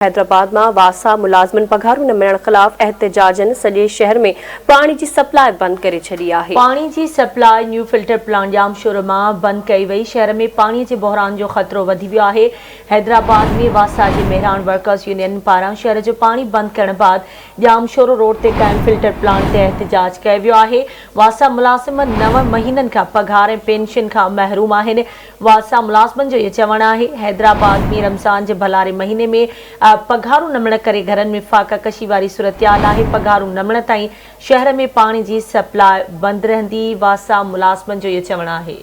हैदराबाद में वासा मुलाज़िमन पघारूं न मिलण खिलाफ एहतजाजन सॼे शहर में पानी की सप्लाई बंद करे छड़ी आहे। पानी की सप्लाई न्यू फिल्टर प्लांट जाम शोर में बंद कई वई। शहर में पानी के बहरान जो खतरो वधी वियो आहे। हैदराबाद में वासा के मेहरान वर्कर्स यूनियन पारां शहर जो पानी बंद करण बाद जाम शोर रोड ते कायम फिल्टर प्लांट ते एहतजाज कयो वियो आहे। वासा मुलाज़िम 9 महीनन का पघार पेंशन का महरूम आहिनि। वासा मुलाज़िमन जो ये चवण आहे हैदराबाद में रमज़ान के भलारे महीने में पघारूं न मिलण करे घर में फाका कशी वारी सूरतयाल आहे। पघारूं न मिलण ताईं शहर में पानी की सप्लाई बंद रहंदी। वासा मुलाज़िमन जो ये चवण आहे।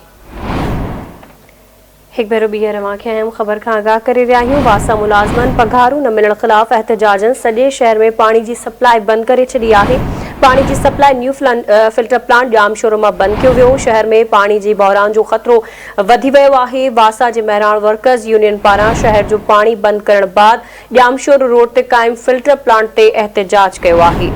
एक भेरो ॿीहर अवांखे अहम ख़बर का आगाह करे रहिया आहियूं। वासा मुलाज़िमन पघारूं न मिलण खिलाफ एहतजाजन सॼे शहर में पानी की सप्लाई बंद करे छड़ी आहे। पानी की सप्लाई न्यू फिल्टर प्लांट जाम शोर में बंद कियो वियो। शहर में पानी की बहरान जो खतरो वधी वियो आहे। वासा के मेहरान वर्कर्स यूनियन पारां शहर जो पानी बंद करण बाद जाम शोर रोड ते कायम फिल्टर प्लांट ते एहतजाज कयो आहे।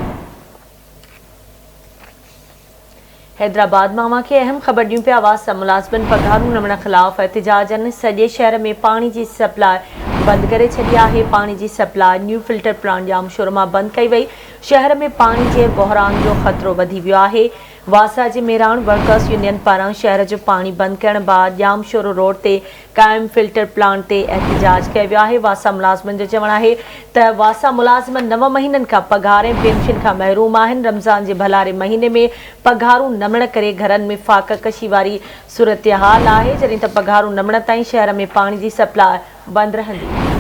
हैदराबाद में अवांखे अहम ख़बर ॾियूं पिया। वासा मुलाज़िमन पघारूं न मिलण खिलाफ एहतजाजन सॼे शहर में पानी की सप्लाई बंद करे छड़ी आहे। पानी की सप्लाई न्यू फिल्टर प्लांट जाम शोर में बंद कई वई। शहर में पानी के बहरान जो खतरो वधी वियो आहे। वासा के मेहरान वर्कर्स यूनियन पारां शहर जो पानी बंद करण बाद जाम शोर रोड ते कायम फिल्टर प्लांट ते एहतजाज कयो वियो आहे। वासा मुलाज़िमन जो चवण आहे त वासा मुलाज़िम 9 महीनन का पघार पेंशन का महरूम आहिनि। रमज़ान के भलारे महीने में पघारूं न मिलण करे घरन में फाका कशी वारी सूरतहाल आहे। जॾहिं त पघारूं न मिलण ताईं शहर में पानी की सप्लाई बंद रहंदी।